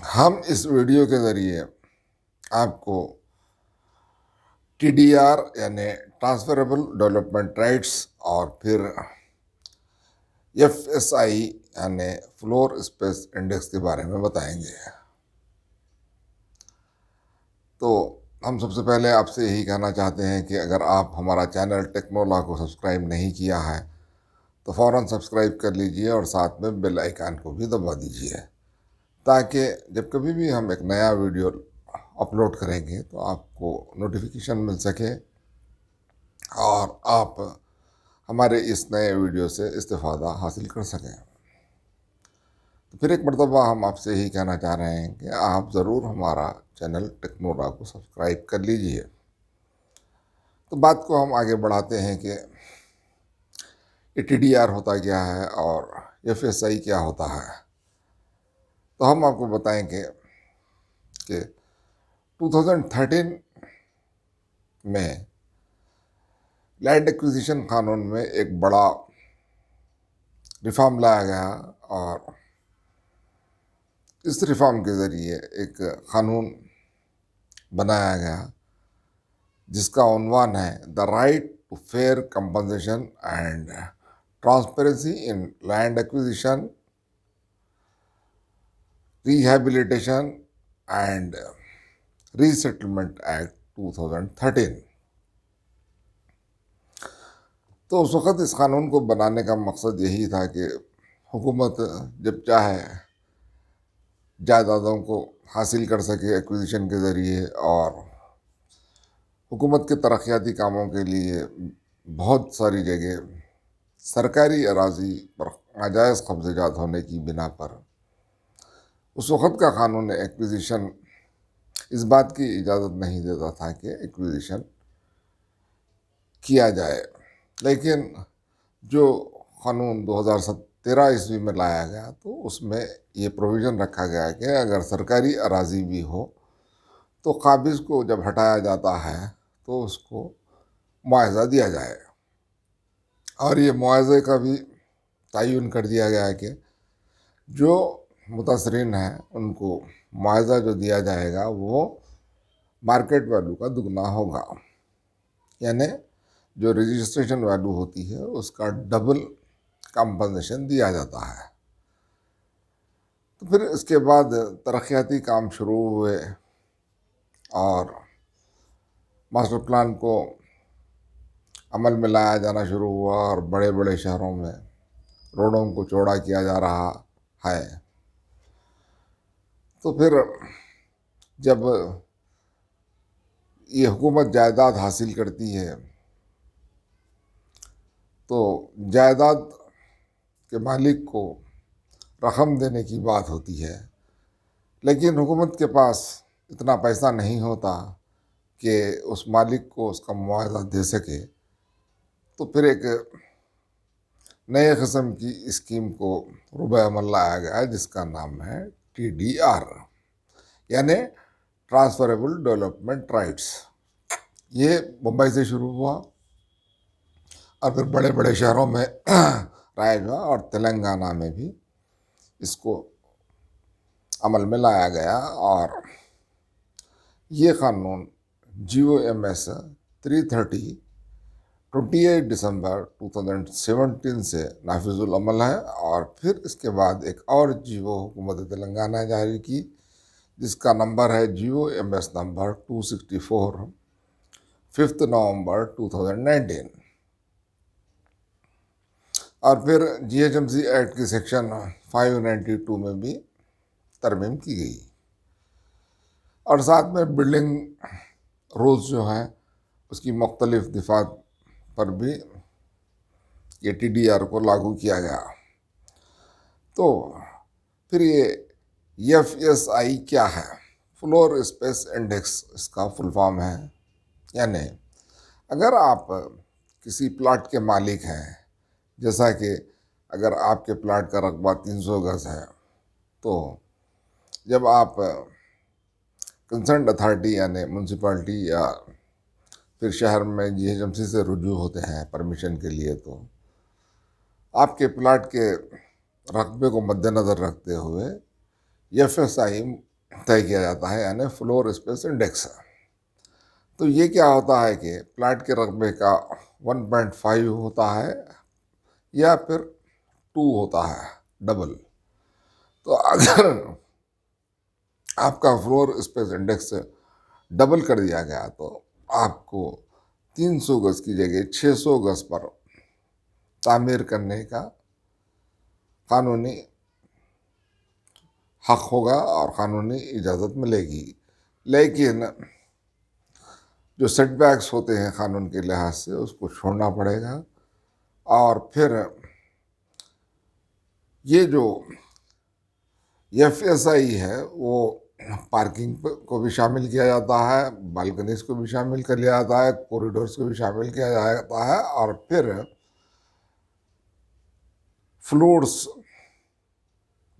ہم اس ویڈیو کے ذریعے آپ کو ٹی ڈی آر یعنی ٹرانسفریبل ڈیولپمنٹ رائٹس اور پھر ایف ایس آئی یعنی فلور اسپیس انڈیکس کے بارے میں بتائیں گے۔ تو ہم سب سے پہلے آپ سے یہی کہنا چاہتے ہیں کہ اگر آپ ہمارا چینل ٹیکنولا کو سبسکرائب نہیں کیا ہے تو فوراً سبسکرائب کر لیجئے اور ساتھ میں بیل آئیکن کو بھی دبا دیجئے، تاکہ جب کبھی بھی ہم ایک نیا ویڈیو اپلوڈ کریں گے تو آپ کو نوٹیفیکیشن مل سکے اور آپ ہمارے اس نئے ویڈیو سے استفادہ حاصل کر سکیں۔ تو پھر ایک مرتبہ ہم آپ سے یہی کہنا چاہ رہے ہیں کہ آپ ضرور ہمارا چینل ٹیکنولا کو سبسکرائب کر لیجئے۔ تو بات کو ہم آگے بڑھاتے ہیں کہ یہ ٹی ڈی آر ہوتا کیا ہے اور ایف ایس آئی کیا ہوتا ہے۔ تو ہم آپ کو بتائیں کہ 2013 میں لینڈ ایکوزیشن قانون میں ایک بڑا ریفارم لایا گیا اور اس ریفارم کے ذریعے ایک قانون بنایا گیا جس کا عنوان ہے the right to fair compensation and transparency in land acquisition rehabilitation and resettlement act 2013۔ تو اس وقت اس قانون کو بنانے کا مقصد یہی تھا کہ حکومت جب چاہے جائیدادوں کو حاصل کر سکے ایکوزیشن کے ذریعے، اور حکومت کے ترقیاتی کاموں کے لیے بہت ساری جگہ سرکاری اراضی پر ناجائز قبضے جات ہونے کی بنا پر اس وقت کا قانون ایکوزیشن اس بات کی اجازت نہیں دیتا تھا کہ ایکوزیشن کیا جائے۔ لیکن جو قانون 2013 میں لایا گیا تو اس میں یہ پروویژن رکھا گیا کہ اگر سرکاری اراضی بھی ہو تو قابض کو جب ہٹایا جاتا ہے تو اس کو معاوضہ دیا جائے، اور یہ معاوضے کا بھی تعین کر دیا گیا ہے کہ جو متاثرین ہیں ان کو معاوضہ جو دیا جائے گا وہ مارکیٹ ویلیو کا دگنا ہوگا، یعنی جو رجسٹریشن ویلیو ہوتی ہے اس کا ڈبل کمپنسیشن دیا جاتا ہے۔ تو پھر اس کے بعد ترقیاتی کام شروع ہوئے اور ماسٹر پلان کو عمل میں لایا جانا شروع ہوا اور بڑے بڑے شہروں میں روڈوں کو چوڑا کیا جا رہا ہے۔ تو پھر جب یہ حکومت جائیداد حاصل کرتی ہے تو جائیداد کے مالک کو رقم دینے کی بات ہوتی ہے، لیکن حکومت کے پاس اتنا پیسہ نہیں ہوتا کہ اس مالک کو اس کا معاوضہ دے سکے۔ تو پھر ایک نئے قسم کی اسکیم کو روبہ عمل لایا گیا جس کا نام ہے ٹی ڈی آر یعنی ٹرانسفریبل ڈیولپمنٹ رائٹس۔ یہ بمبئی سے شروع ہوا اور پھر بڑے بڑے شہروں میں رائج ہوا، اور تلنگانہ میں بھی اس کو عمل میں لایا گیا، اور یہ قانون جیو ایم ایس 330 28 دسمبر 2017 سے نافذ العمل ہے۔ اور پھر اس کے بعد ایک اور جیو حکومت تلنگانہ نے جاری کی جس کا نمبر ہے جیو ایم ایس نمبر 264 5 نومبر 2019، اور پھر G H M C act کی سیکشن 592 میں بھی ترمیم کی گئی، اور ساتھ میں بلڈنگ رولز جو ہیں اس کی مختلف دفعات پر بھی یہ ٹی ڈی آر کو لاگو کیا گیا۔ تو پھر یہ ایف ایس آئی کیا ہے؟ فلور اسپیس انڈیکس اس کا فل فارم ہے، یعنی اگر آپ کسی پلاٹ کے مالک ہیں، جیسا کہ اگر آپ کے پلاٹ کا رقبہ 300 گز ہے تو جب آپ کنسرنڈ اتھارٹی یعنی میونسپلٹی یا پھر شہر میں جی ایچ ایم سی سے رجوع ہوتے ہیں پرمیشن کے لیے، تو آپ کے پلاٹ کے رقبے کو مد نظر رکھتے ہوئے ایف ایس آئی طے کیا جاتا ہے، یعنی فلور اسپیس انڈیکس۔ تو یہ کیا ہوتا ہے کہ پلاٹ کے رقبے کا 1.5 ہوتا ہے یا پھر 2 ہوتا ہے، ڈبل۔ تو اگر آپ کا فلور اسپیس انڈیکس ڈبل کر دیا گیا تو آپ کو 300 گز کی جگہ 600 گز پر تعمیر کرنے کا قانونی حق ہوگا اور قانونی اجازت ملے گی۔ لیکن جو سیٹ بیکس ہوتے ہیں قانون کے لحاظ سے، اس کو چھوڑنا پڑے گا۔ اور پھر یہ جو FSI ہے وہ پارکنگ کو بھی شامل کیا جاتا ہے، بالکنیز کو بھی شامل کر لیا جاتا ہے، کوریڈورز کو بھی شامل کیا جاتا ہے، اور پھر فلورس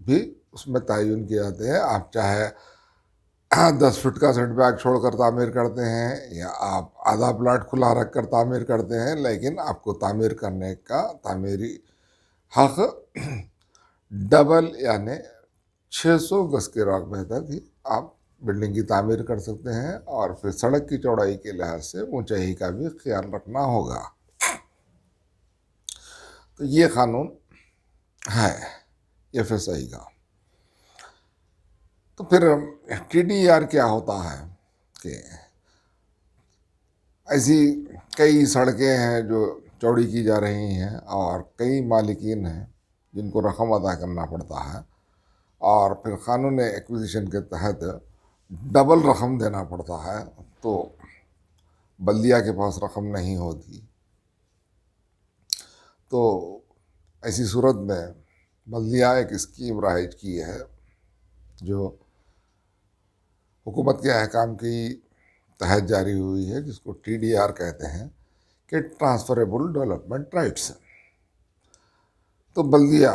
بھی اس میں تعین کیے جاتے ہیں۔ آپ چاہے 10 فٹ کا سیٹ بیک چھوڑ کر تعمیر کرتے ہیں یا آپ آدھا پلاٹ کھلا رکھ کر تعمیر کرتے ہیں، لیکن آپ کو تعمیر کرنے کا تعمیری حق ڈبل یعنی 600 گز کے رقبے تک ہی آپ بلڈنگ کی تعمیر کر سکتے ہیں۔ اور پھر سڑک کی چوڑائی کے لحاظ سے اونچائی کا بھی خیال رکھنا ہوگا۔ تو یہ قانون ہے FSI کا۔ تو پھر TDR کیا ہوتا ہے کہ ایسی کئی سڑکیں ہیں جو چوڑی کی جا رہی ہیں اور کئی مالکین ہیں جن کو رقم ادا کرنا پڑتا ہے، اور پھر قانون ایکوزیشن کے تحت ڈبل رقم دینا پڑتا ہے، تو بلدیہ کے پاس رقم نہیں ہوتی۔ تو ایسی صورت میں بلدیہ ایک اسکیم رائج کی ہے جو حکومت کے احکام کی تحت جاری ہوئی ہے، جس کو TDR کہتے ہیں، کہ ٹرانسفریبل ڈیولپمنٹ رائٹس۔ تو بلدیہ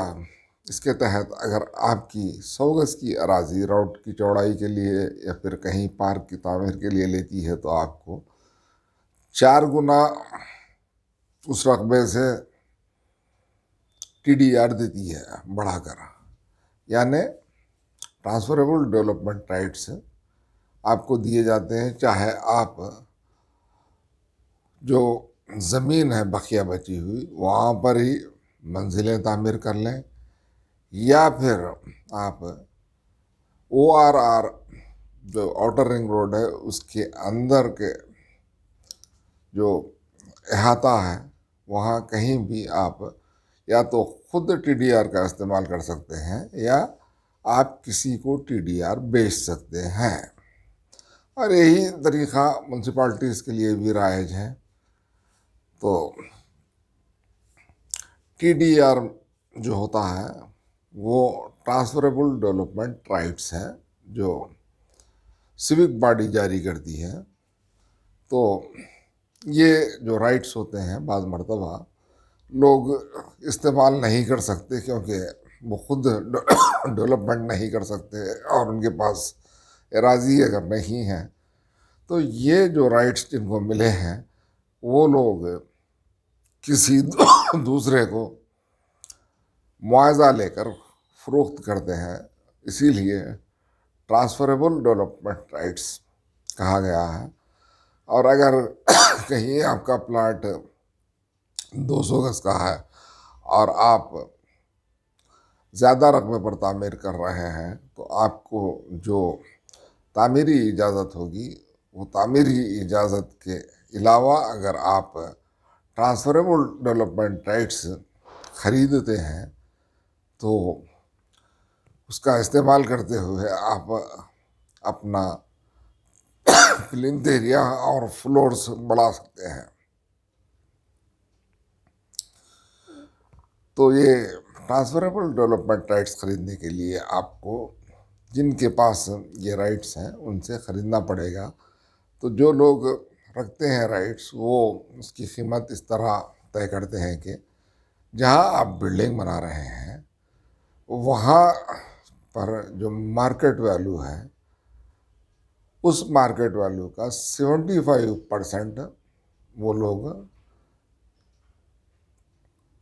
اس کے تحت اگر آپ کی 100 گز کی اراضی روڈ کی چوڑائی کے لیے یا پھر کہیں پارک کی تعمیر کے لیے لیتی ہے، تو آپ کو 4 گنا اس رقبے سے TDR دیتی ہے بڑھا کر، یعنی ٹرانسفریبل ڈیولپمنٹ رائٹس آپ کو دیے جاتے ہیں، چاہے آپ جو زمین ہے بقیہ بچی ہوئی وہاں پر ہی منزلیں تعمیر کر لیں، یا پھر آپ ORR جو آؤٹر رنگ روڈ ہے اس کے اندر کے جو احاطہ ہے وہاں کہیں بھی آپ یا تو خود TDR کا استعمال کر سکتے ہیں یا آپ کسی کو TDR بیچ سکتے ہیں۔ اور یہی طریقہ میونسپلٹیز کے لیے بھی رائج ہے۔ تو TDR جو ہوتا ہے وہ ٹرانسفریبل ڈیولپمنٹ رائٹس ہے جو سیوک باڈی جاری کرتی ہے۔ تو یہ جو رائٹس ہوتے ہیں بعض مرتبہ لوگ استعمال نہیں کر سکتے، کیونکہ وہ خود ڈیولپمنٹ نہیں کر سکتے اور ان کے پاس اراضی اگر نہیں ہے، تو یہ جو رائٹس جن کو ملے ہیں وہ لوگ کسی دوسرے کو معاوضہ لے کر فروخت کرتے ہیں۔ اسی لیے ٹرانسفریبل ڈیولپمنٹ رائٹس کہا گیا ہے۔ اور اگر کہیں آپ کا پلاٹ 200 گز کا ہے اور آپ زیادہ رقبے پر تعمیر کر رہے ہیں، تو آپ کو جو تعمیری اجازت ہوگی وہ تعمیری اجازت کے علاوہ اگر آپ ٹرانسفریبل ڈیولپمنٹ رائٹس خریدتے ہیں تو اس کا استعمال کرتے ہوئے آپ اپنا پلنتھ ایریا اور فلورس بڑھا سکتے ہیں۔ تو یہ ٹرانسفریبل ڈیولپمنٹ رائٹس خریدنے کے لیے آپ کو جن کے پاس یہ رائٹس ہیں ان سے خریدنا پڑے گا۔ تو جو لوگ رکھتے ہیں رائٹس وہ اس کی قیمت اس طرح طے کرتے ہیں کہ جہاں آپ بلڈنگ بنا رہے ہیں وہاں پر جو مارکیٹ ویلیو ہے اس مارکیٹ ویلیو کا 75% وہ لوگ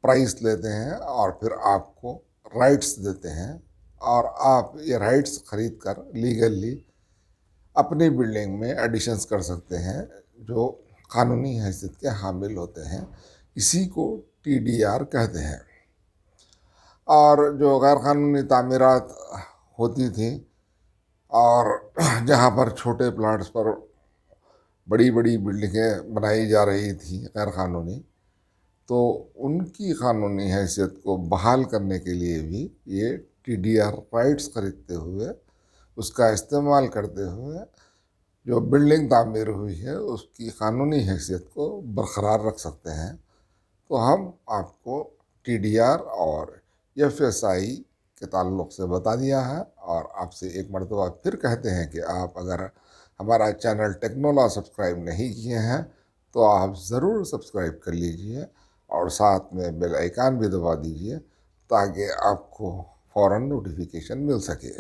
پرائس لیتے ہیں اور پھر آپ کو رائٹس دیتے ہیں، اور آپ یہ رائٹس خرید کر لیگلی اپنی بلڈنگ میں ایڈیشنز کر سکتے ہیں جو قانونی حیثیت کے حامل ہوتے ہیں. اسی کو TDR کہتے ہیں. اور جو غیر قانونی تعمیرات ہوتی تھیں اور جہاں پر چھوٹے پلاٹس پر بڑی بڑی بلڈنگیں بنائی جا رہی تھیں غیر قانونی، تو ان کی قانونی حیثیت کو بحال کرنے کے لیے بھی یہ TDR رائٹس خریدتے ہوئے، اس کا استعمال کرتے ہوئے جو بلڈنگ تعمیر ہوئی ہے اس کی قانونی حیثیت کو برقرار رکھ سکتے ہیں. تو ہم آپ کو TDR اور FSI کے تعلق سے بتا دیا ہے، اور آپ سے ایک مرتبہ پھر کہتے ہیں کہ آپ اگر ہمارا چینل ٹیکنولا سبسکرائب نہیں کیے ہیں تو آپ ضرور سبسکرائب کر لیجئے اور ساتھ میں بیل آئیکن بھی دبا دیجئے تاکہ آپ کو فوراً نوٹیفیکیشن مل سکے.